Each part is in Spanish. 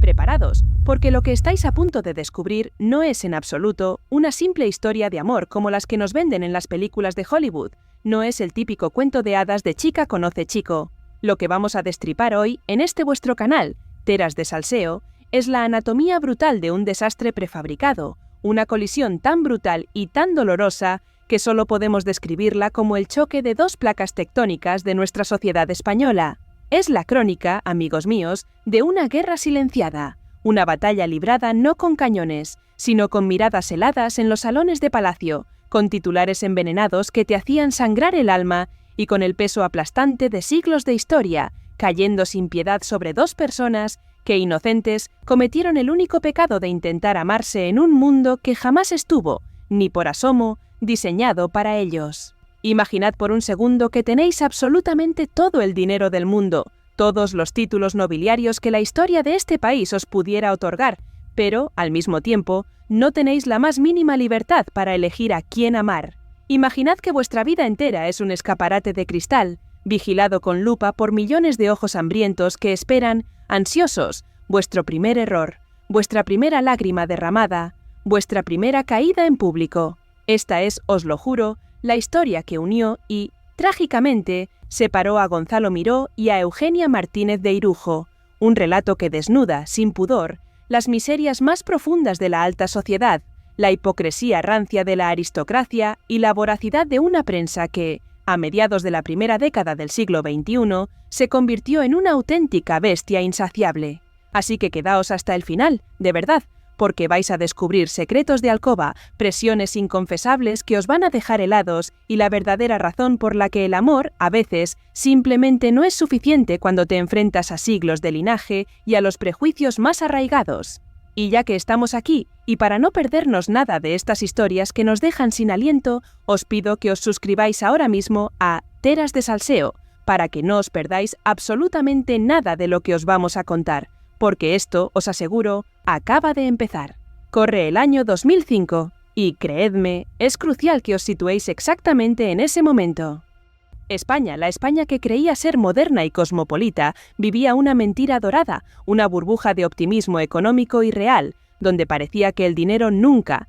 Preparados, porque lo que estáis a punto de descubrir no es en absoluto una simple historia de amor como las que nos venden en las películas de Hollywood, no es el típico cuento de hadas de chica conoce chico. Lo que vamos a destripar hoy en este vuestro canal, Teras de Salseo, es la anatomía brutal de un desastre prefabricado, una colisión tan brutal y tan dolorosa que solo podemos describirla como el choque de dos placas tectónicas de nuestra sociedad española. Es la crónica, amigos míos, de una guerra silenciada, una batalla librada no con cañones, sino con miradas heladas en los salones de palacio, con titulares envenenados que te hacían sangrar el alma y con el peso aplastante de siglos de historia, cayendo sin piedad sobre dos personas que, inocentes, cometieron el único pecado de intentar amarse en un mundo que jamás estuvo, ni por asomo, diseñado para ellos. Imaginad por un segundo que tenéis absolutamente todo el dinero del mundo, todos los títulos nobiliarios que la historia de este país os pudiera otorgar, pero, al mismo tiempo, no tenéis la más mínima libertad para elegir a quién amar. Imaginad que vuestra vida entera es un escaparate de cristal, vigilado con lupa por millones de ojos hambrientos que esperan, ansiosos, vuestro primer error, vuestra primera lágrima derramada, vuestra primera caída en público. Esta es, os lo juro, la historia que unió y, trágicamente, separó a Gonzalo Miró y a Eugenia Martínez de Irujo, un relato que desnuda, sin pudor, las miserias más profundas de la alta sociedad, la hipocresía rancia de la aristocracia y la voracidad de una prensa que, a mediados de la primera década del siglo XXI, se convirtió en una auténtica bestia insaciable. Así que quedaos hasta el final, de verdad, porque vais a descubrir secretos de alcoba, presiones inconfesables que os van a dejar helados y la verdadera razón por la que el amor, a veces, simplemente no es suficiente cuando te enfrentas a siglos de linaje y a los prejuicios más arraigados. Y ya que estamos aquí, y para no perdernos nada de estas historias que nos dejan sin aliento, os pido que os suscribáis ahora mismo a Teras de Salseo, para que no os perdáis absolutamente nada de lo que os vamos a contar, porque esto, os aseguro, acaba de empezar. Corre el año 2005, y creedme, es crucial que os situéis exactamente en ese momento. España, la España que creía ser moderna y cosmopolita, vivía una mentira dorada, una burbuja de optimismo económico y real, donde parecía que el dinero nunca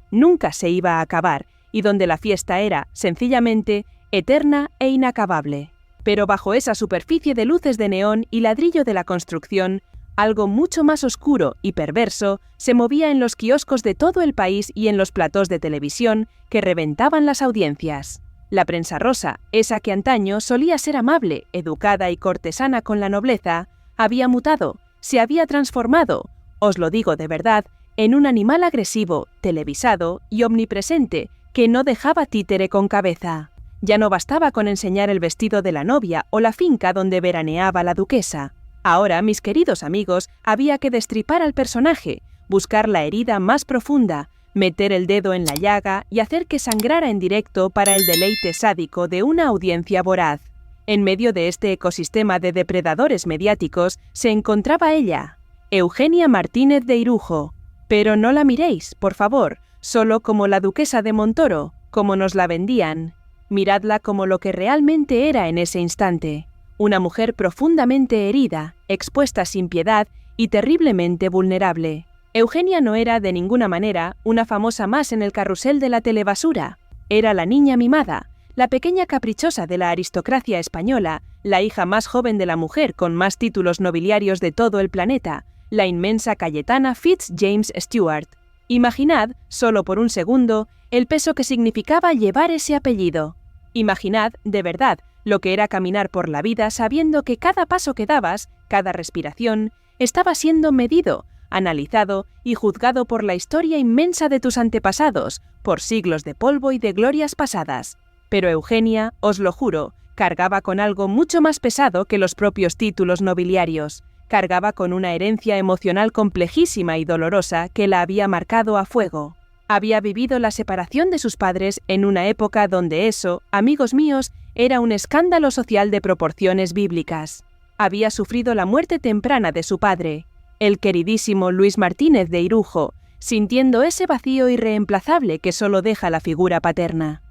se iba a acabar, y donde la fiesta era, sencillamente, eterna e inacabable. Pero bajo esa superficie de luces de neón y ladrillo de la construcción, algo mucho más oscuro y perverso se movía en los kioscos de todo el país y en los platós de televisión que reventaban las audiencias. La prensa rosa, esa que antaño solía ser amable, educada y cortesana con la nobleza, había mutado, se había transformado, os lo digo de verdad, en un animal agresivo, televisado y omnipresente que no dejaba títere con cabeza. Ya no bastaba con enseñar el vestido de la novia o la finca donde veraneaba la duquesa. Ahora, mis queridos amigos, había que destripar al personaje, buscar la herida más profunda, meter el dedo en la llaga y hacer que sangrara en directo para el deleite sádico de una audiencia voraz. En medio de este ecosistema de depredadores mediáticos se encontraba ella, Eugenia Martínez de Irujo. Pero no la miréis, por favor, solo como la duquesa de Montoro, como nos la vendían. Miradla como lo que realmente era en ese instante. Una mujer profundamente herida, expuesta sin piedad y terriblemente vulnerable. Eugenia no era de ninguna manera una famosa más en el carrusel de la telebasura. Era la niña mimada, la pequeña caprichosa de la aristocracia española, la hija más joven de la mujer con más títulos nobiliarios de todo el planeta, la inmensa Cayetana Fitz-James Stuart. Imaginad, solo por un segundo, el peso que significaba llevar ese apellido. Imaginad, de verdad, lo que era caminar por la vida sabiendo que cada paso que dabas, cada respiración, estaba siendo medido, analizado y juzgado por la historia inmensa de tus antepasados, por siglos de polvo y de glorias pasadas. Pero Eugenia, os lo juro, cargaba con algo mucho más pesado que los propios títulos nobiliarios. Cargaba con una herencia emocional complejísima y dolorosa que la había marcado a fuego. Había vivido la separación de sus padres en una época donde eso, amigos míos, era un escándalo social de proporciones bíblicas. Había sufrido la muerte temprana de su padre, el queridísimo Luis Martínez de Irujo, sintiendo ese vacío irreemplazable que solo deja la figura paterna.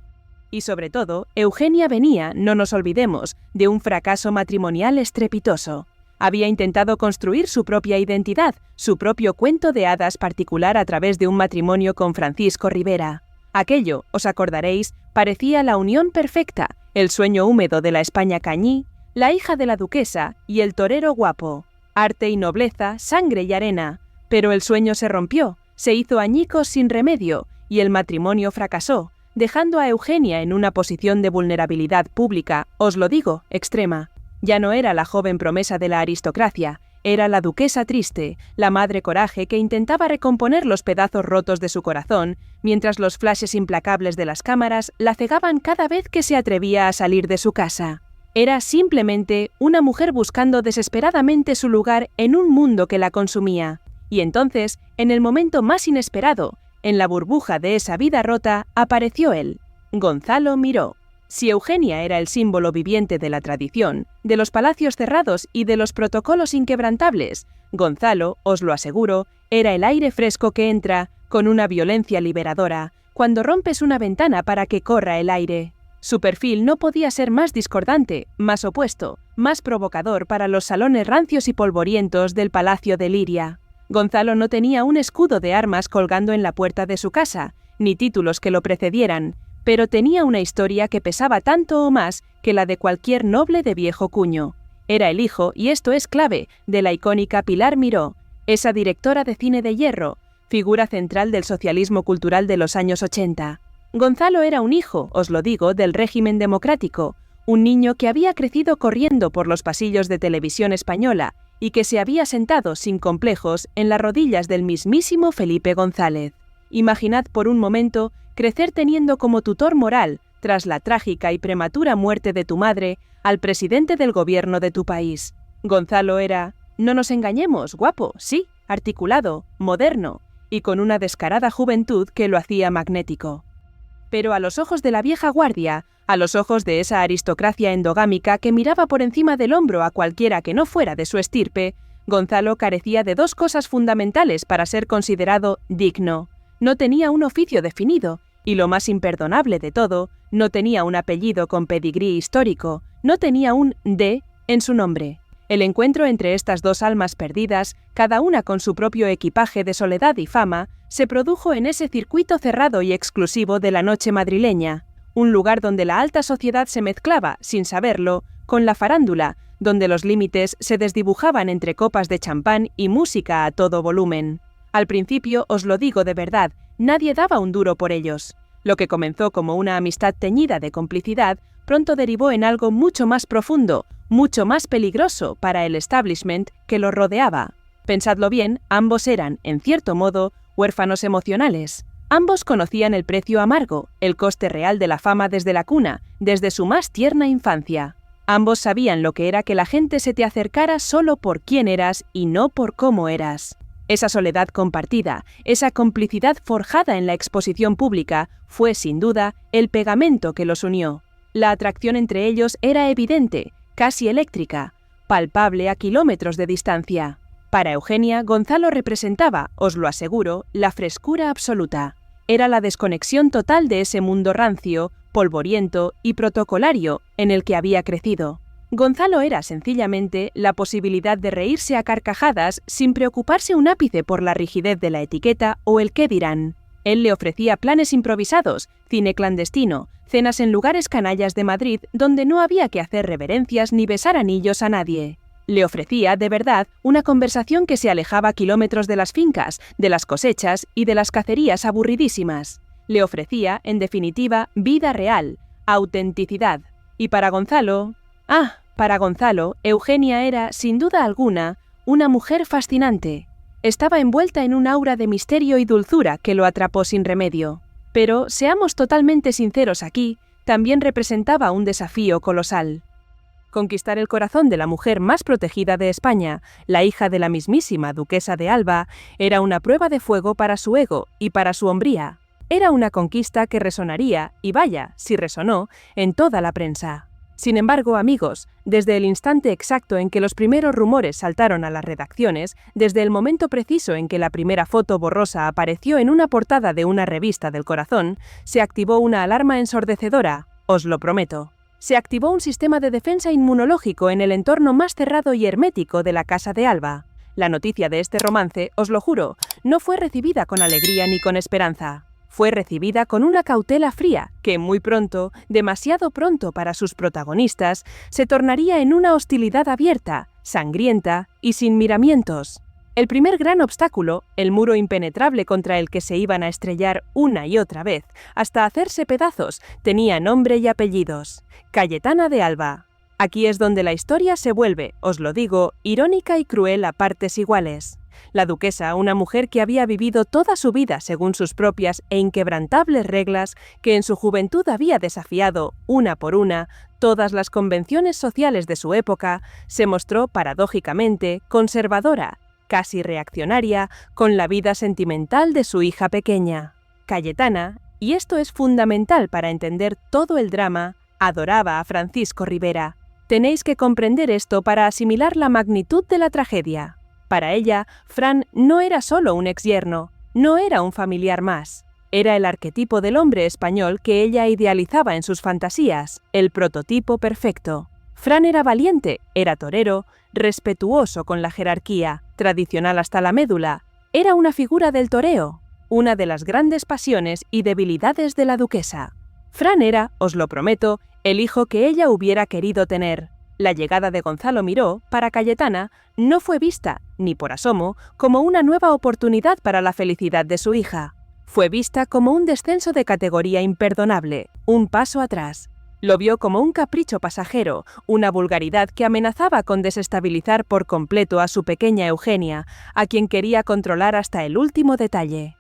Y sobre todo, Eugenia venía, no nos olvidemos, de un fracaso matrimonial estrepitoso. Había intentado construir su propia identidad, su propio cuento de hadas particular a través de un matrimonio con Francisco Rivera. Aquello, os acordaréis, parecía la unión perfecta, el sueño húmedo de la España cañí, la hija de la duquesa y el torero guapo. Arte y nobleza, sangre y arena. Pero el sueño se rompió, se hizo añicos sin remedio, y el matrimonio fracasó, dejando a Eugenia en una posición de vulnerabilidad pública, os lo digo, extrema. Ya no era la joven promesa de la aristocracia, era la duquesa triste, la madre coraje que intentaba recomponer los pedazos rotos de su corazón, mientras los flashes implacables de las cámaras la cegaban cada vez que se atrevía a salir de su casa. Era simplemente una mujer buscando desesperadamente su lugar en un mundo que la consumía. Y entonces, en el momento más inesperado, en la burbuja de esa vida rota, apareció él, Gonzalo Miró. Si Eugenia era el símbolo viviente de la tradición, de los palacios cerrados y de los protocolos inquebrantables, Gonzalo, os lo aseguro, era el aire fresco que entra, con una violencia liberadora, cuando rompes una ventana para que corra el aire. Su perfil no podía ser más discordante, más opuesto, más provocador para los salones rancios y polvorientos del Palacio de Liria. Gonzalo no tenía un escudo de armas colgando en la puerta de su casa, ni títulos que lo precedieran, pero tenía una historia que pesaba tanto o más que la de cualquier noble de viejo cuño. Era el hijo, y esto es clave, de la icónica Pilar Miró, esa directora de cine de hierro, figura central del socialismo cultural de los años 80. Gonzalo era un hijo, os lo digo, del régimen democrático, un niño que había crecido corriendo por los pasillos de Televisión Española y que se había sentado sin complejos en las rodillas del mismísimo Felipe González. Imaginad por un momento crecer teniendo como tutor moral, tras la trágica y prematura muerte de tu madre, al presidente del gobierno de tu país. Gonzalo era, no nos engañemos, guapo, sí, articulado, moderno, y con una descarada juventud que lo hacía magnético. Pero a los ojos de la vieja guardia, a los ojos de esa aristocracia endogámica que miraba por encima del hombro a cualquiera que no fuera de su estirpe, Gonzalo carecía de dos cosas fundamentales para ser considerado digno. No tenía un oficio definido, y lo más imperdonable de todo, no tenía un apellido con pedigrí histórico, no tenía un D en su nombre. El encuentro entre estas dos almas perdidas, cada una con su propio equipaje de soledad y fama, se produjo en ese circuito cerrado y exclusivo de la noche madrileña, un lugar donde la alta sociedad se mezclaba, sin saberlo, con la farándula, donde los límites se desdibujaban entre copas de champán y música a todo volumen. Al principio, os lo digo de verdad, nadie daba un duro por ellos. Lo que comenzó como una amistad teñida de complicidad, pronto derivó en algo mucho más profundo, mucho más peligroso para el establishment que lo rodeaba. Pensadlo bien, ambos eran, en cierto modo, huérfanos emocionales. Ambos conocían el precio amargo, el coste real de la fama desde la cuna, desde su más tierna infancia. Ambos sabían lo que era que la gente se te acercara solo por quién eras y no por cómo eras. Esa soledad compartida, esa complicidad forjada en la exposición pública, fue, sin duda, el pegamento que los unió. La atracción entre ellos era evidente, casi eléctrica, palpable a kilómetros de distancia. Para Eugenia, Gonzalo representaba, os lo aseguro, la frescura absoluta. Era la desconexión total de ese mundo rancio, polvoriento y protocolario en el que había crecido. Gonzalo era, sencillamente, la posibilidad de reírse a carcajadas sin preocuparse un ápice por la rigidez de la etiqueta o el qué dirán. Él le ofrecía planes improvisados, cine clandestino, cenas en lugares canallas de Madrid donde no había que hacer reverencias ni besar anillos a nadie. Le ofrecía, de verdad, una conversación que se alejaba kilómetros de las fincas, de las cosechas y de las cacerías aburridísimas. Le ofrecía, en definitiva, vida real, autenticidad. Y para Gonzalo... para Gonzalo, Eugenia era, sin duda alguna, una mujer fascinante. Estaba envuelta en un aura de misterio y dulzura que lo atrapó sin remedio. Pero, seamos totalmente sinceros aquí, también representaba un desafío colosal. Conquistar el corazón de la mujer más protegida de España, la hija de la mismísima duquesa de Alba, era una prueba de fuego para su ego y para su hombría. Era una conquista que resonaría, y vaya, si resonó, en toda la prensa. Sin embargo, amigos, desde el instante exacto en que los primeros rumores saltaron a las redacciones, desde el momento preciso en que la primera foto borrosa apareció en una portada de una revista del corazón, se activó una alarma ensordecedora, os lo prometo. Se activó un sistema de defensa inmunológico en el entorno más cerrado y hermético de la casa de Alba. La noticia de este romance, os lo juro, no fue recibida con alegría ni con esperanza. Fue recibida con una cautela fría que muy pronto, demasiado pronto para sus protagonistas, se tornaría en una hostilidad abierta, sangrienta y sin miramientos. El primer gran obstáculo, el muro impenetrable contra el que se iban a estrellar una y otra vez, hasta hacerse pedazos, tenía nombre y apellidos: Cayetana de Alba. Aquí es donde la historia se vuelve, os lo digo, irónica y cruel a partes iguales. La duquesa, una mujer que había vivido toda su vida según sus propias e inquebrantables reglas, que en su juventud había desafiado, una por una, todas las convenciones sociales de su época, se mostró paradójicamente conservadora, casi reaccionaria, con la vida sentimental de su hija pequeña. Cayetana, y esto es fundamental para entender todo el drama, adoraba a Francisco Rivera. Tenéis que comprender esto para asimilar la magnitud de la tragedia. Para ella, Fran no era solo un exyerno, no era un familiar más. Era el arquetipo del hombre español que ella idealizaba en sus fantasías, el prototipo perfecto. Fran era valiente, era torero, respetuoso con la jerarquía, tradicional hasta la médula. Era una figura del toreo, una de las grandes pasiones y debilidades de la duquesa. Fran era, os lo prometo, el hijo que ella hubiera querido tener. La llegada de Gonzalo Miró, para Cayetana, no fue vista, ni por asomo, como una nueva oportunidad para la felicidad de su hija. Fue vista como un descenso de categoría imperdonable, un paso atrás. Lo vio como un capricho pasajero, una vulgaridad que amenazaba con desestabilizar por completo a su pequeña Eugenia, a quien quería controlar hasta el último detalle.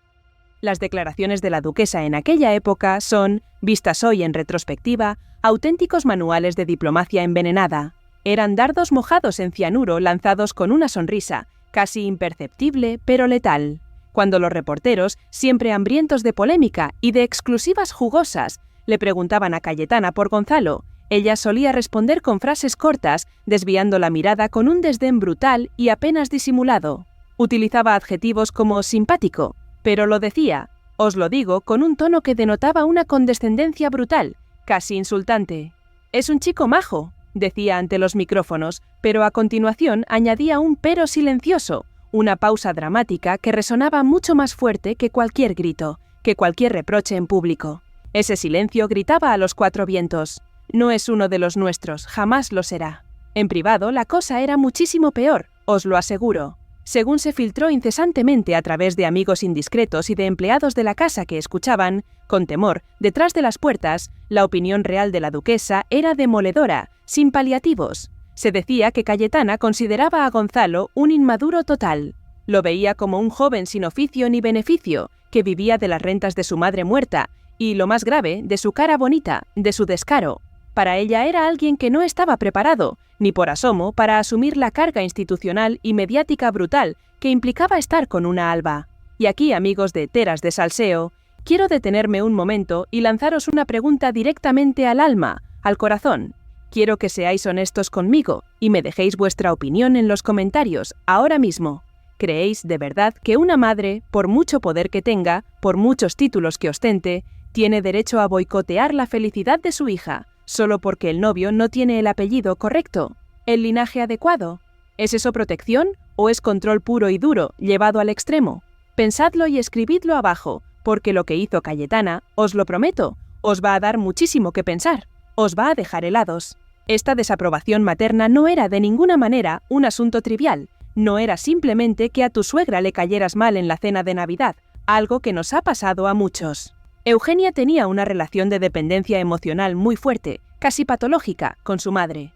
Las declaraciones de la duquesa en aquella época son, vistas hoy en retrospectiva, auténticos manuales de diplomacia envenenada. Eran dardos mojados en cianuro lanzados con una sonrisa, casi imperceptible pero letal. Cuando los reporteros, siempre hambrientos de polémica y de exclusivas jugosas, le preguntaban a Cayetana por Gonzalo, ella solía responder con frases cortas, desviando la mirada con un desdén brutal y apenas disimulado. Utilizaba adjetivos como simpático, pero lo decía, os lo digo, con un tono que denotaba una condescendencia brutal, casi insultante. «Es un chico majo», decía ante los micrófonos, pero a continuación añadía un pero silencioso, una pausa dramática que resonaba mucho más fuerte que cualquier grito, que cualquier reproche en público. Ese silencio gritaba a los cuatro vientos: «No es uno de los nuestros, jamás lo será». En privado la cosa era muchísimo peor, os lo aseguro. Según se filtró incesantemente a través de amigos indiscretos y de empleados de la casa que escuchaban, con temor, detrás de las puertas, la opinión real de la duquesa era demoledora, sin paliativos. Se decía que Cayetana consideraba a Gonzalo un inmaduro total. Lo veía como un joven sin oficio ni beneficio, que vivía de las rentas de su madre muerta, y, lo más grave, de su cara bonita, de su descaro. Para ella era alguien que no estaba preparado, ni por asomo, para asumir la carga institucional y mediática brutal que implicaba estar con una Alba. Y aquí, amigos de Teras de Salseo, quiero detenerme un momento y lanzaros una pregunta directamente al alma, al corazón. Quiero que seáis honestos conmigo y me dejéis vuestra opinión en los comentarios, ahora mismo. ¿Creéis de verdad que una madre, por mucho poder que tenga, por muchos títulos que ostente, tiene derecho a boicotear la felicidad de su hija, solo porque el novio no tiene el apellido correcto, el linaje adecuado? ¿Es eso protección o es control puro y duro, llevado al extremo? Pensadlo y escribidlo abajo, porque lo que hizo Cayetana, os lo prometo, os va a dar muchísimo que pensar, os va a dejar helados. Esta desaprobación materna no era de ninguna manera un asunto trivial, no era simplemente que a tu suegra le cayeras mal en la cena de Navidad, algo que nos ha pasado a muchos. Eugenia tenía una relación de dependencia emocional muy fuerte, casi patológica, con su madre.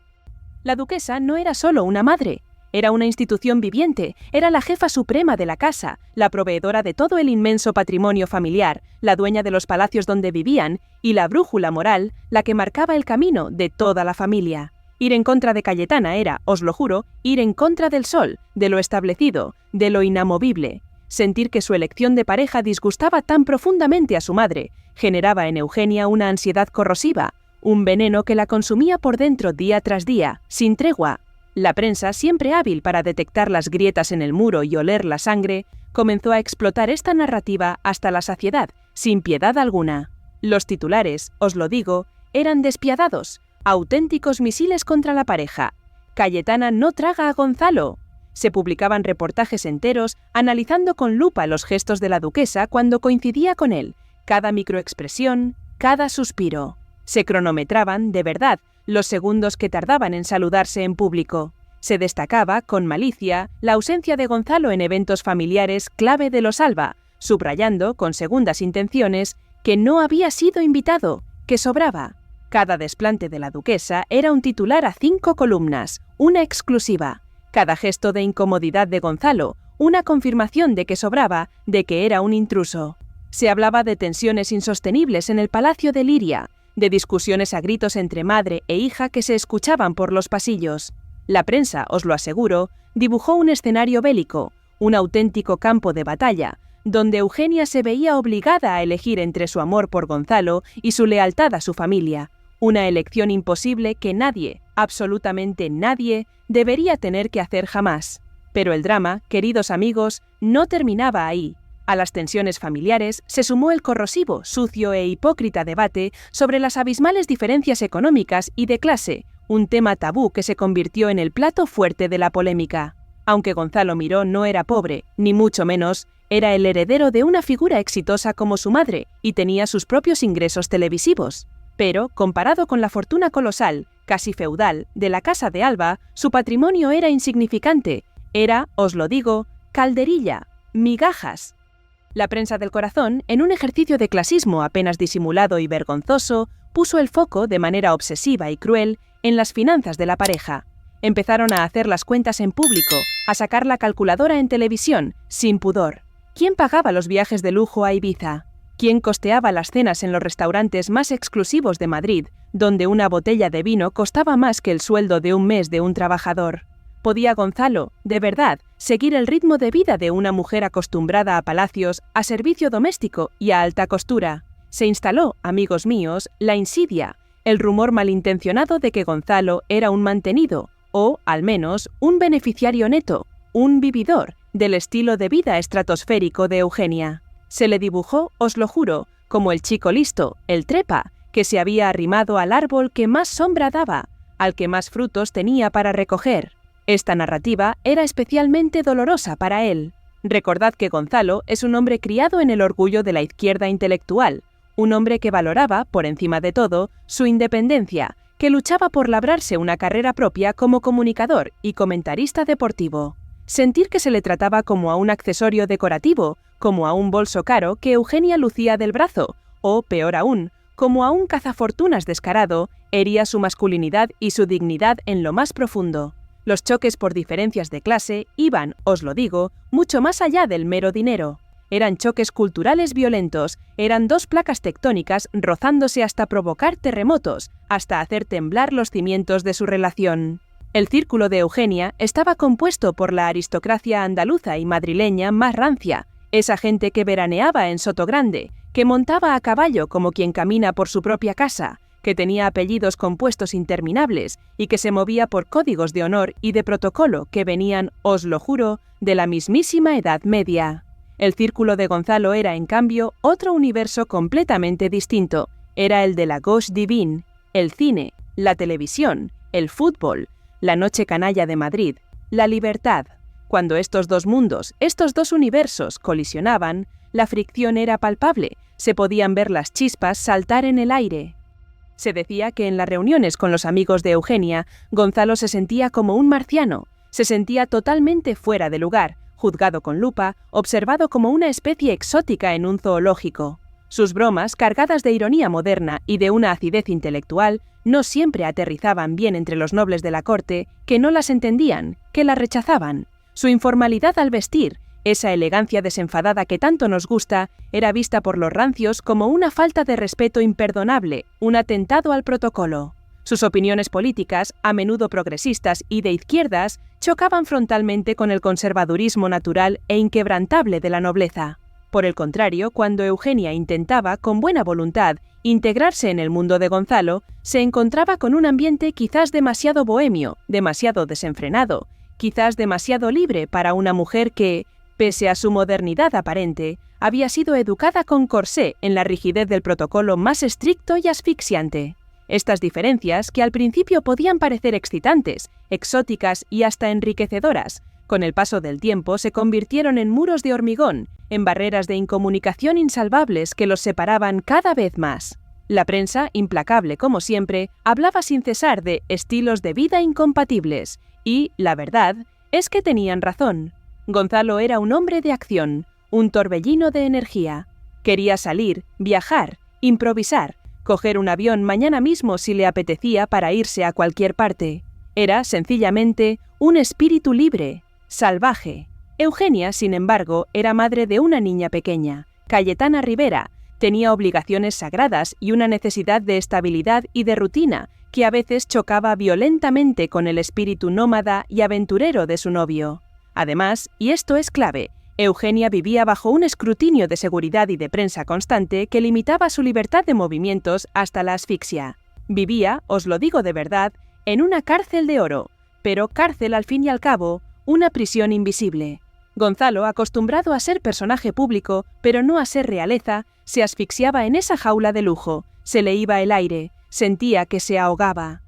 La duquesa no era solo una madre, era una institución viviente, era la jefa suprema de la casa, la proveedora de todo el inmenso patrimonio familiar, la dueña de los palacios donde vivían y la brújula moral, la que marcaba el camino de toda la familia. Ir en contra de Cayetana era, os lo juro, ir en contra del sol, de lo establecido, de lo inamovible. Sentir que su elección de pareja disgustaba tan profundamente a su madre generaba en Eugenia una ansiedad corrosiva, un veneno que la consumía por dentro día tras día, sin tregua. La prensa, siempre hábil para detectar las grietas en el muro y oler la sangre, comenzó a explotar esta narrativa hasta la saciedad, sin piedad alguna. Los titulares, os lo digo, eran despiadados. Auténticos misiles contra la pareja. Cayetana no traga a Gonzalo. Se publicaban reportajes enteros analizando con lupa los gestos de la duquesa cuando coincidía con él, cada microexpresión, cada suspiro. Se cronometraban, de verdad, los segundos que tardaban en saludarse en público. Se destacaba, con malicia, la ausencia de Gonzalo en eventos familiares clave de los Alba, subrayando, con segundas intenciones, que no había sido invitado, que sobraba. Cada desplante de la duquesa era un titular a 5 columnas, una exclusiva. Cada gesto de incomodidad de Gonzalo, una confirmación de que sobraba, de que era un intruso. Se hablaba de tensiones insostenibles en el palacio de Liria, de discusiones a gritos entre madre e hija que se escuchaban por los pasillos. La prensa, os lo aseguro, dibujó un escenario bélico, un auténtico campo de batalla, donde Eugenia se veía obligada a elegir entre su amor por Gonzalo y su lealtad a su familia, una elección imposible que nadie, absolutamente nadie, debería tener que hacer jamás. Pero el drama, queridos amigos, no terminaba ahí. A las tensiones familiares se sumó el corrosivo, sucio e hipócrita debate sobre las abismales diferencias económicas y de clase, un tema tabú que se convirtió en el plato fuerte de la polémica. Aunque Gonzalo Miró no era pobre, ni mucho menos, era el heredero de una figura exitosa como su madre y tenía sus propios ingresos televisivos. Pero, comparado con la fortuna colosal, casi feudal, de la Casa de Alba, su patrimonio era insignificante. Era, os lo digo, calderilla, migajas. La prensa del corazón, en un ejercicio de clasismo apenas disimulado y vergonzoso, puso el foco, de manera obsesiva y cruel, en las finanzas de la pareja. Empezaron a hacer las cuentas en público, a sacar la calculadora en televisión, sin pudor. ¿Quién pagaba los viajes de lujo a Ibiza? ¿Quién costeaba las cenas en los restaurantes más exclusivos de Madrid, donde una botella de vino costaba más que el sueldo de un mes de un trabajador? ¿Podía Gonzalo, de verdad, seguir el ritmo de vida de una mujer acostumbrada a palacios, a servicio doméstico y a alta costura? Se instaló, amigos míos, la insidia, el rumor malintencionado de que Gonzalo era un mantenido, o, al menos, un beneficiario neto, un vividor, del estilo de vida estratosférico de Eugenia. Se le dibujó, os lo juro, como el chico listo, el trepa, que se había arrimado al árbol que más sombra daba, al que más frutos tenía para recoger. Esta narrativa era especialmente dolorosa para él. Recordad que Gonzalo es un hombre criado en el orgullo de la izquierda intelectual, un hombre que valoraba, por encima de todo, su independencia, que luchaba por labrarse una carrera propia como comunicador y comentarista deportivo. Sentir que se le trataba como a un accesorio decorativo, como a un bolso caro que Eugenia lucía del brazo, o, peor aún, como a un cazafortunas descarado, hería su masculinidad y su dignidad en lo más profundo. Los choques por diferencias de clase iban, os lo digo, mucho más allá del mero dinero. Eran choques culturales violentos, eran dos placas tectónicas rozándose hasta provocar terremotos, hasta hacer temblar los cimientos de su relación. El círculo de Eugenia estaba compuesto por la aristocracia andaluza y madrileña más rancia, esa gente que veraneaba en Sotogrande, que montaba a caballo como quien camina por su propia casa, que tenía apellidos compuestos interminables y que se movía por códigos de honor y de protocolo que venían, os lo juro, de la mismísima Edad Media. El círculo de Gonzalo era, en cambio, otro universo completamente distinto. Era el de la gauche divine, el cine, la televisión, el fútbol, la noche canalla de Madrid, la libertad. Cuando estos dos mundos, estos dos universos colisionaban, la fricción era palpable, se podían ver las chispas saltar en el aire. Se decía que en las reuniones con los amigos de Eugenia, Gonzalo se sentía como un marciano, se sentía totalmente fuera de lugar, juzgado con lupa, observado como una especie exótica en un zoológico. Sus bromas, cargadas de ironía moderna y de una acidez intelectual, no siempre aterrizaban bien entre los nobles de la corte, que no las entendían, que las rechazaban. Su informalidad al vestir, esa elegancia desenfadada que tanto nos gusta, era vista por los rancios como una falta de respeto imperdonable, un atentado al protocolo. Sus opiniones políticas, a menudo progresistas y de izquierdas, chocaban frontalmente con el conservadurismo natural e inquebrantable de la nobleza. Por el contrario, cuando Eugenia intentaba, con buena voluntad, integrarse en el mundo de Gonzalo, se encontraba con un ambiente quizás demasiado bohemio, demasiado desenfrenado, quizás demasiado libre para una mujer que, pese a su modernidad aparente, había sido educada con corsé en la rigidez del protocolo más estricto y asfixiante. Estas diferencias, que al principio podían parecer excitantes, exóticas y hasta enriquecedoras, con el paso del tiempo se convirtieron en muros de hormigón, en barreras de incomunicación insalvables que los separaban cada vez más. La prensa, implacable como siempre, hablaba sin cesar de estilos de vida incompatibles, y, la verdad, es que tenían razón. Gonzalo era un hombre de acción, un torbellino de energía. Quería salir, viajar, improvisar, coger un avión mañana mismo si le apetecía para irse a cualquier parte. Era, sencillamente, un espíritu libre, salvaje. Eugenia, sin embargo, era madre de una niña pequeña, Cayetana Rivera. Tenía obligaciones sagradas y una necesidad de estabilidad y de rutina que a veces chocaba violentamente con el espíritu nómada y aventurero de su novio. Además, y esto es clave, Eugenia vivía bajo un escrutinio de seguridad y de prensa constante que limitaba su libertad de movimientos hasta la asfixia. Vivía, os lo digo de verdad, en una cárcel de oro, pero cárcel al fin y al cabo, una prisión invisible. Gonzalo, acostumbrado a ser personaje público, pero no a ser realeza, se asfixiaba en esa jaula de lujo, se le iba el aire, sentía que se ahogaba.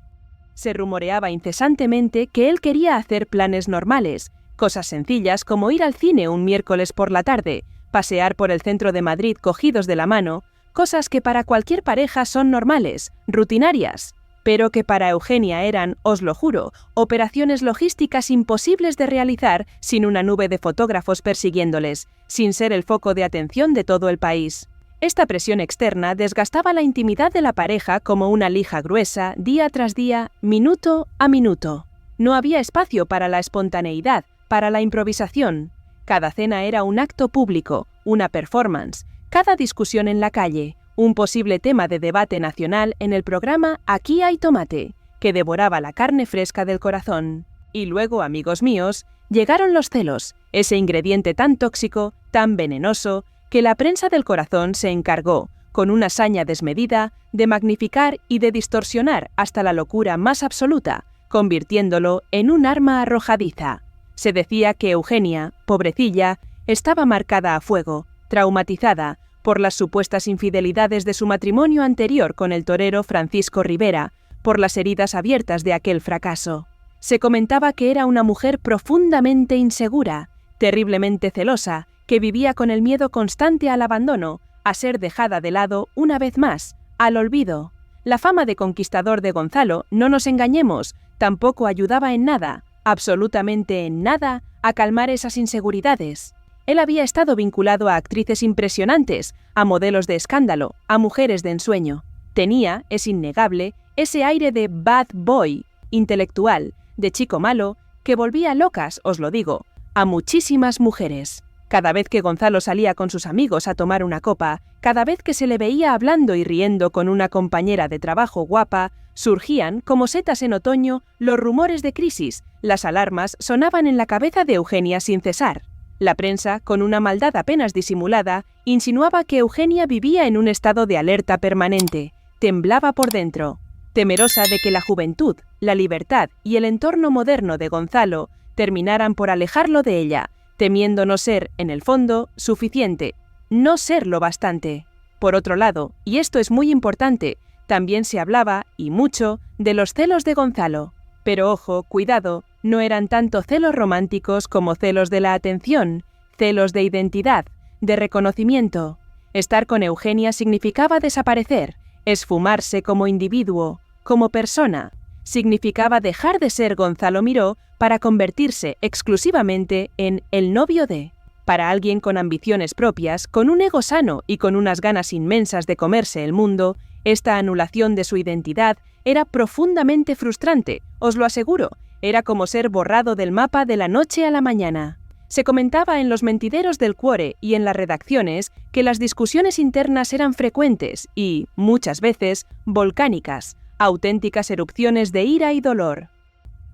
Se rumoreaba incesantemente que él quería hacer planes normales, cosas sencillas como ir al cine un miércoles por la tarde, pasear por el centro de Madrid cogidos de la mano, cosas que para cualquier pareja son normales, rutinarias, pero que para Eugenia eran, os lo juro, operaciones logísticas imposibles de realizar sin una nube de fotógrafos persiguiéndoles, sin ser el foco de atención de todo el país. Esta presión externa desgastaba la intimidad de la pareja como una lija gruesa, día tras día, minuto a minuto. No había espacio para la espontaneidad, para la improvisación. Cada cena era un acto público, una performance, cada discusión en la calle, un posible tema de debate nacional en el programa Aquí hay tomate, que devoraba la carne fresca del corazón. Y luego, amigos míos, llegaron los celos, ese ingrediente tan tóxico, tan venenoso, que la prensa del corazón se encargó, con una saña desmedida, de magnificar y de distorsionar hasta la locura más absoluta, convirtiéndolo en un arma arrojadiza. Se decía que Eugenia, pobrecilla, estaba marcada a fuego, traumatizada, por las supuestas infidelidades de su matrimonio anterior con el torero Francisco Rivera, por las heridas abiertas de aquel fracaso. Se comentaba que era una mujer profundamente insegura, terriblemente celosa, que vivía con el miedo constante al abandono, a ser dejada de lado una vez más, al olvido. La fama de conquistador de Gonzalo, no nos engañemos, tampoco ayudaba en nada, absolutamente en nada, a calmar esas inseguridades. Él había estado vinculado a actrices impresionantes, a modelos de escándalo, a mujeres de ensueño. Tenía, es innegable, ese aire de bad boy, intelectual, de chico malo, que volvía locas, os lo digo, a muchísimas mujeres. Cada vez que Gonzalo salía con sus amigos a tomar una copa, cada vez que se le veía hablando y riendo con una compañera de trabajo guapa, surgían, como setas en otoño, los rumores de crisis, las alarmas sonaban en la cabeza de Eugenia sin cesar. La prensa, con una maldad apenas disimulada, insinuaba que Eugenia vivía en un estado de alerta permanente, temblaba por dentro, temerosa de que la juventud, la libertad y el entorno moderno de Gonzalo terminaran por alejarlo de ella, temiendo no ser, en el fondo, suficiente, no ser lo bastante. Por otro lado, y esto es muy importante, también se hablaba, y mucho, de los celos de Gonzalo. Pero ojo, cuidado, no eran tanto celos románticos como celos de la atención, celos de identidad, de reconocimiento. Estar con Eugenia significaba desaparecer, esfumarse como individuo, como persona. Significaba dejar de ser Gonzalo Miró para convertirse exclusivamente en el novio de. Para alguien con ambiciones propias, con un ego sano y con unas ganas inmensas de comerse el mundo, esta anulación de su identidad era profundamente frustrante, os lo aseguro. Era como ser borrado del mapa de la noche a la mañana. Se comentaba en los mentideros del Cuore y en las redacciones que las discusiones internas eran frecuentes y, muchas veces, volcánicas, auténticas erupciones de ira y dolor.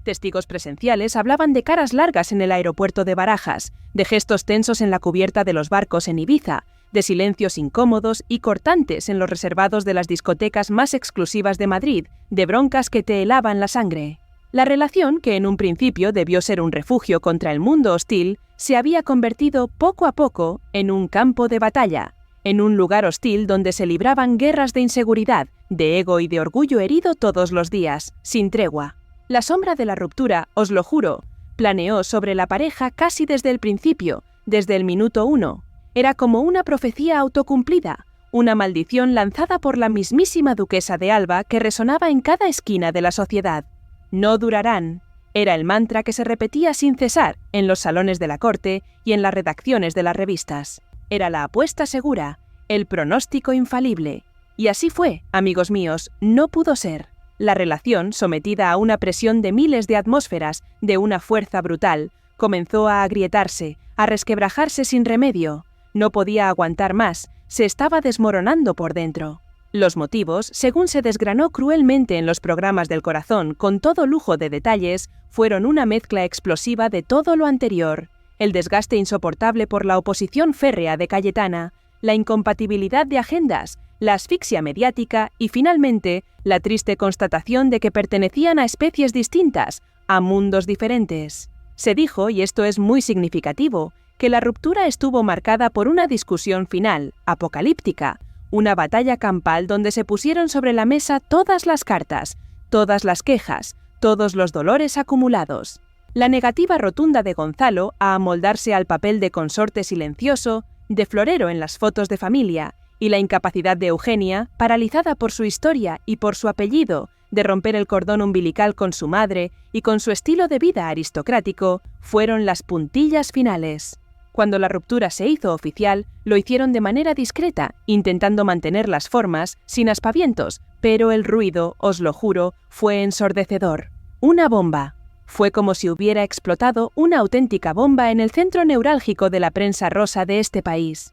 Testigos presenciales hablaban de caras largas en el aeropuerto de Barajas, de gestos tensos en la cubierta de los barcos en Ibiza, de silencios incómodos y cortantes en los reservados de las discotecas más exclusivas de Madrid, de broncas que te helaban la sangre. La relación, que en un principio debió ser un refugio contra el mundo hostil, se había convertido poco a poco en un campo de batalla, en un lugar hostil donde se libraban guerras de inseguridad, de ego y de orgullo herido todos los días, sin tregua. La sombra de la ruptura, os lo juro, planeó sobre la pareja casi desde el principio, desde el minuto 1. Era como una profecía autocumplida, una maldición lanzada por la mismísima duquesa de Alba que resonaba en cada esquina de la sociedad. No durarán. Era el mantra que se repetía sin cesar en los salones de la corte y en las redacciones de las revistas. Era la apuesta segura, el pronóstico infalible. Y así fue, amigos míos, no pudo ser. La relación, sometida a una presión de miles de atmósferas, de una fuerza brutal, comenzó a agrietarse, a resquebrajarse sin remedio. No podía aguantar más, se estaba desmoronando por dentro. Los motivos, según se desgranó cruelmente en los programas del Corazón con todo lujo de detalles, fueron una mezcla explosiva de todo lo anterior: el desgaste insoportable por la oposición férrea de Cayetana, la incompatibilidad de agendas, la asfixia mediática y, finalmente, la triste constatación de que pertenecían a especies distintas, a mundos diferentes. Se dijo, y esto es muy significativo, que la ruptura estuvo marcada por una discusión final, apocalíptica, una batalla campal donde se pusieron sobre la mesa todas las cartas, todas las quejas, todos los dolores acumulados. La negativa rotunda de Gonzalo a amoldarse al papel de consorte silencioso, de florero en las fotos de familia, y la incapacidad de Eugenia, paralizada por su historia y por su apellido, de romper el cordón umbilical con su madre y con su estilo de vida aristocrático, fueron las puntillas finales. Cuando la ruptura se hizo oficial, lo hicieron de manera discreta, intentando mantener las formas, sin aspavientos, pero el ruido, os lo juro, fue ensordecedor. Una bomba. Fue como si hubiera explotado una auténtica bomba en el centro neurálgico de la prensa rosa de este país.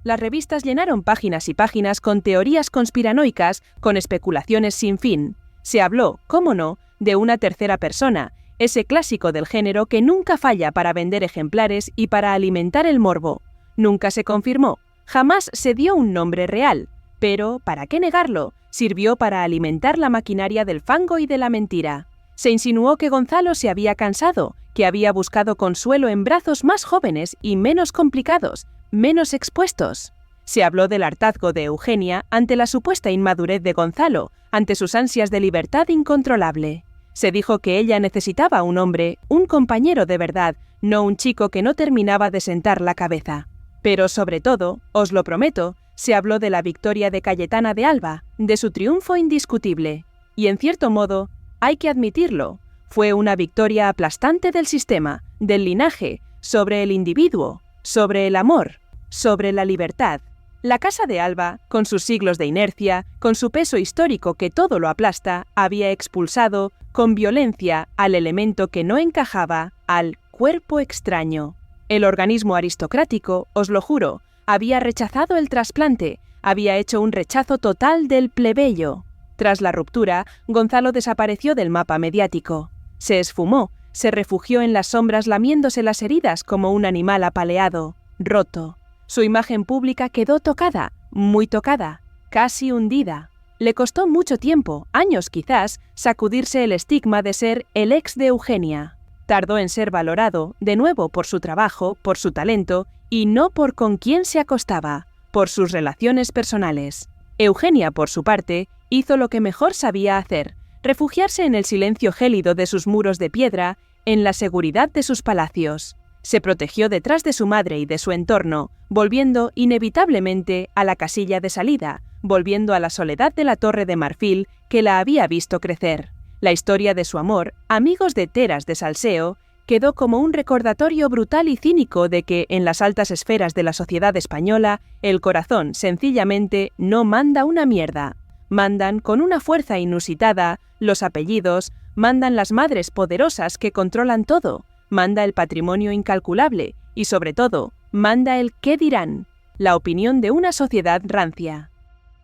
Las revistas llenaron páginas y páginas con teorías conspiranoicas, con especulaciones sin fin. Se habló, cómo no, de una tercera persona, ese clásico del género que nunca falla para vender ejemplares y para alimentar el morbo. Nunca se confirmó, jamás se dio un nombre real, pero, ¿para qué negarlo?, sirvió para alimentar la maquinaria del fango y de la mentira. Se insinuó que Gonzalo se había cansado, que había buscado consuelo en brazos más jóvenes y menos complicados, menos expuestos. Se habló del hartazgo de Eugenia ante la supuesta inmadurez de Gonzalo, ante sus ansias de libertad incontrolable. Se dijo que ella necesitaba un hombre, un compañero de verdad, no un chico que no terminaba de sentar la cabeza. Pero sobre todo, os lo prometo, se habló de la victoria de Cayetana de Alba, de su triunfo indiscutible. Y en cierto modo, hay que admitirlo, fue una victoria aplastante del sistema, del linaje, sobre el individuo, sobre el amor, sobre la libertad. La Casa de Alba, con sus siglos de inercia, con su peso histórico que todo lo aplasta, había expulsado, con violencia, al elemento que no encajaba, al cuerpo extraño. El organismo aristocrático, os lo juro, había rechazado el trasplante, había hecho un rechazo total del plebeyo. Tras la ruptura, Gonzalo desapareció del mapa mediático. Se esfumó, se refugió en las sombras lamiéndose las heridas como un animal apaleado, roto. Su imagen pública quedó tocada, muy tocada, casi hundida. Le costó mucho tiempo, años quizás, sacudirse el estigma de ser el ex de Eugenia. Tardó en ser valorado, de nuevo por su trabajo, por su talento, y no por con quién se acostaba, por sus relaciones personales. Eugenia, por su parte, hizo lo que mejor sabía hacer, refugiarse en el silencio gélido de sus muros de piedra, en la seguridad de sus palacios. Se protegió detrás de su madre y de su entorno, volviendo inevitablemente a la casilla de salida, volviendo a la soledad de la Torre de Marfil que la había visto crecer. La historia de su amor, amigos de Teras de Salseo, quedó como un recordatorio brutal y cínico de que, en las altas esferas de la sociedad española, el corazón sencillamente no manda una mierda. Mandan, con una fuerza inusitada, los apellidos, mandan las madres poderosas que controlan todo, manda el patrimonio incalculable y, sobre todo, manda el qué dirán, la opinión de una sociedad rancia.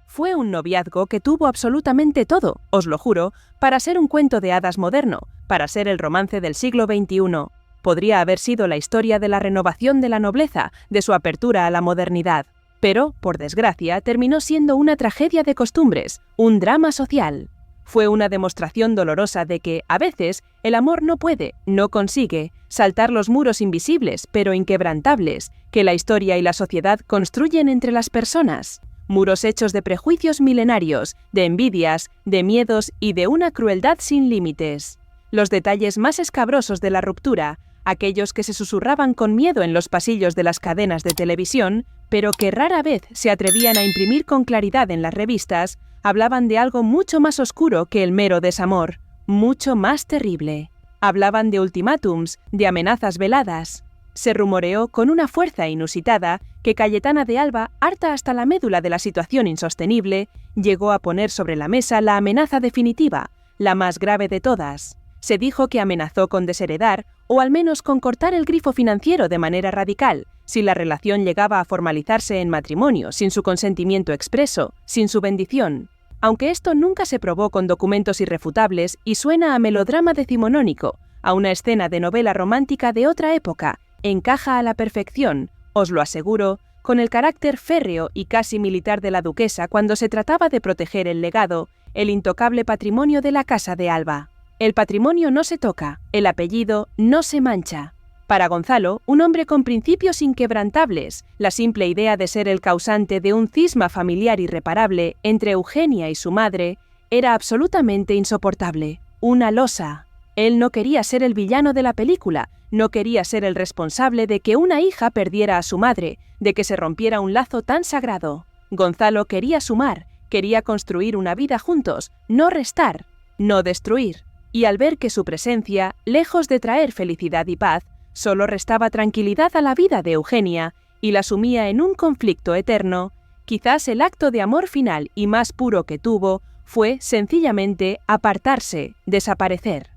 Fue un noviazgo que tuvo absolutamente todo, os lo juro, para ser un cuento de hadas moderno, para ser el romance del siglo XXI. Podría haber sido la historia de la renovación de la nobleza, de su apertura a la modernidad. Pero, por desgracia, terminó siendo una tragedia de costumbres, un drama social. Fue una demostración dolorosa de que, a veces, el amor no puede, no consigue, saltar los muros invisibles, pero inquebrantables, que la historia y la sociedad construyen entre las personas. muros hechos de prejuicios milenarios, de envidias, de miedos y de una crueldad sin límites. Los detalles más escabrosos de la ruptura, aquellos que se susurraban con miedo en los pasillos de las cadenas de televisión, pero que rara vez se atrevían a imprimir con claridad en las revistas, hablaban de algo mucho más oscuro que el mero desamor, mucho más terrible. Hablaban de ultimátums, de amenazas veladas. Se rumoreó con una fuerza inusitada que Cayetana de Alba, harta hasta la médula de la situación insostenible, llegó a poner sobre la mesa la amenaza definitiva, la más grave de todas. Se dijo que amenazó con desheredar, o al menos con cortar el grifo financiero de manera radical, si la relación llegaba a formalizarse en matrimonio sin su consentimiento expreso, sin su bendición. Aunque esto nunca se probó con documentos irrefutables y suena a melodrama decimonónico, a una escena de novela romántica de otra época, encaja a la perfección, os lo aseguro, con el carácter férreo y casi militar de la duquesa cuando se trataba de proteger el legado, el intocable patrimonio de la Casa de Alba. El patrimonio no se toca, el apellido no se mancha. Para Gonzalo, un hombre con principios inquebrantables, la simple idea de ser el causante de un cisma familiar irreparable entre Eugenia y su madre era absolutamente insoportable, una losa. Él no quería ser el villano de la película, no quería ser el responsable de que una hija perdiera a su madre, de que se rompiera un lazo tan sagrado. Gonzalo quería sumar, quería construir una vida juntos, no restar, no destruir. Y al ver que su presencia, lejos de traer felicidad y paz, solo restaba tranquilidad a la vida de Eugenia y la sumía en un conflicto eterno, quizás el acto de amor final y más puro que tuvo fue, sencillamente, apartarse, desaparecer.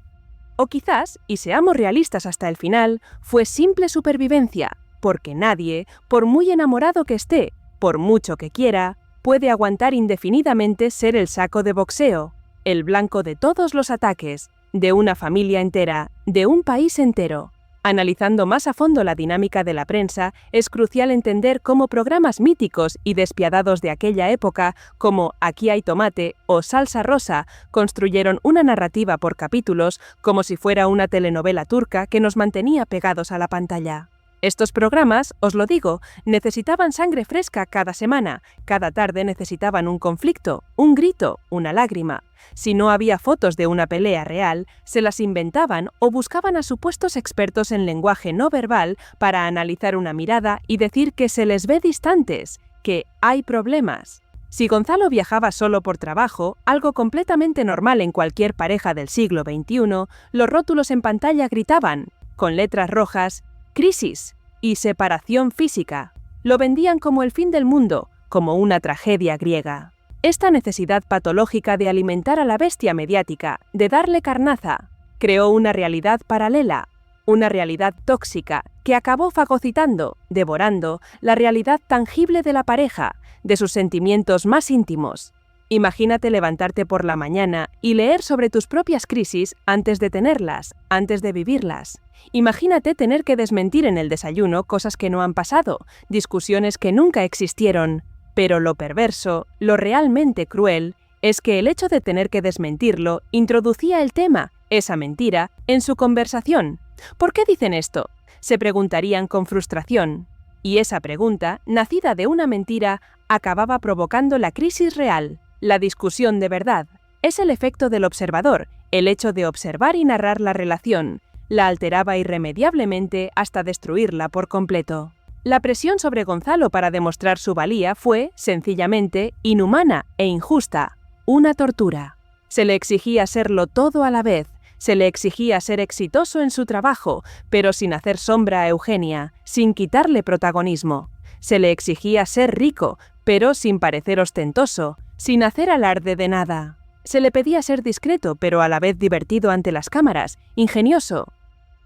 O quizás, y seamos realistas hasta el final, fue simple supervivencia, porque nadie, por muy enamorado que esté, por mucho que quiera, puede aguantar indefinidamente ser el saco de boxeo, el blanco de todos los ataques, de una familia entera, de un país entero. Analizando más a fondo la dinámica de la prensa, es crucial entender cómo programas míticos y despiadados de aquella época, como Aquí hay tomate o Salsa rosa, construyeron una narrativa por capítulos como si fuera una telenovela turca que nos mantenía pegados a la pantalla. Estos programas, os lo digo, necesitaban sangre fresca cada semana, cada tarde necesitaban un conflicto, un grito, una lágrima. Si no había fotos de una pelea real, se las inventaban o buscaban a supuestos expertos en lenguaje no verbal para analizar una mirada y decir que se les ve distantes, que hay problemas. Si Gonzalo viajaba solo por trabajo, algo completamente normal en cualquier pareja del siglo XXI, los rótulos en pantalla gritaban, con letras rojas, crisis y separación física. Lo vendían como el fin del mundo, como una tragedia griega. Esta necesidad patológica de alimentar a la bestia mediática, de darle carnaza, creó una realidad paralela, una realidad tóxica que acabó fagocitando, devorando, la realidad tangible de la pareja, de sus sentimientos más íntimos. Imagínate levantarte por la mañana y leer sobre tus propias crisis antes de tenerlas, antes de vivirlas. Imagínate tener que desmentir en el desayuno cosas que no han pasado, discusiones que nunca existieron. Pero lo perverso, lo realmente cruel, es que el hecho de tener que desmentirlo introducía el tema, esa mentira, en su conversación. ¿Por qué dicen esto?, se preguntarían con frustración. Y esa pregunta, nacida de una mentira, acababa provocando la crisis real, la discusión de verdad. Es el efecto del observador, el hecho de observar y narrar la relación. La alteraba irremediablemente hasta destruirla por completo. La presión sobre Gonzalo para demostrar su valía fue, sencillamente, inhumana e injusta, una tortura. Se le exigía serlo todo a la vez, se le exigía ser exitoso en su trabajo, pero sin hacer sombra a Eugenia, sin quitarle protagonismo. Se le exigía ser rico, pero sin parecer ostentoso, sin hacer alarde de nada. Se le pedía ser discreto, pero a la vez divertido ante las cámaras, ingenioso.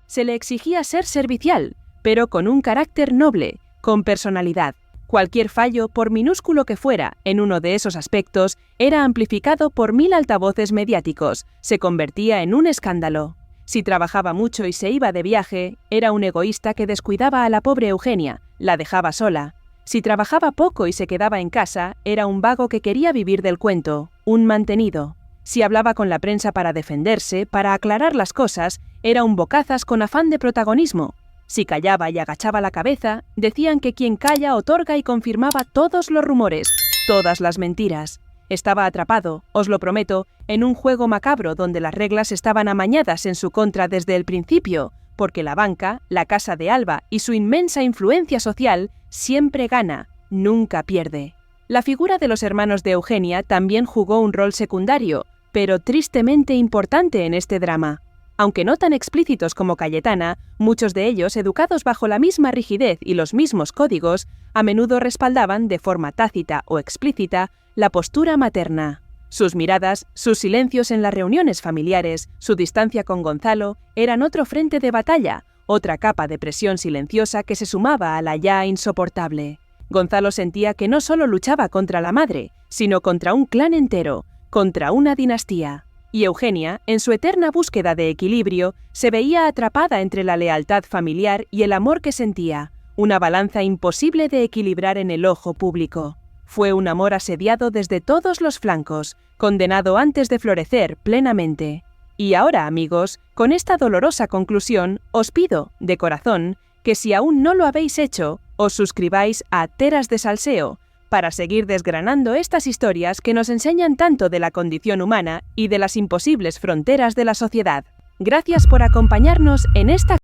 Se le exigía ser servicial, pero con un carácter noble, con personalidad. Cualquier fallo, por minúsculo que fuera, en uno de esos aspectos, era amplificado por 1000 altavoces mediáticos, se convertía en un escándalo. Si trabajaba mucho y se iba de viaje, era un egoísta que descuidaba a la pobre Eugenia, la dejaba sola. Si trabajaba poco y se quedaba en casa, era un vago que quería vivir del cuento, un mantenido. Si hablaba con la prensa para defenderse, para aclarar las cosas, era un bocazas con afán de protagonismo. Si callaba y agachaba la cabeza, decían que quien calla otorga y confirmaba todos los rumores, todas las mentiras. Estaba atrapado, os lo prometo, en un juego macabro donde las reglas estaban amañadas en su contra desde el principio, porque la banca, la casa de Alba y su inmensa influencia social siempre gana, nunca pierde. La figura de los hermanos de Eugenia también jugó un rol secundario, pero tristemente importante en este drama. Aunque no tan explícitos como Cayetana, muchos de ellos, educados bajo la misma rigidez y los mismos códigos, a menudo respaldaban, de forma tácita o explícita, la postura materna. Sus miradas, sus silencios en las reuniones familiares, su distancia con Gonzalo, eran otro frente de batalla, otra capa de presión silenciosa que se sumaba a la ya insoportable. Gonzalo sentía que no solo luchaba contra la madre, sino contra un clan entero, contra una dinastía. Y Eugenia, en su eterna búsqueda de equilibrio, se veía atrapada entre la lealtad familiar y el amor que sentía, una balanza imposible de equilibrar en el ojo público. Fue un amor asediado desde todos los flancos, condenado antes de florecer plenamente. Y ahora, amigos, con esta dolorosa conclusión, os pido, de corazón, que si aún no lo habéis hecho, os suscribáis a Teras de Salseo, para seguir desgranando estas historias que nos enseñan tanto de la condición humana y de las imposibles fronteras de la sociedad. Gracias por acompañarnos en esta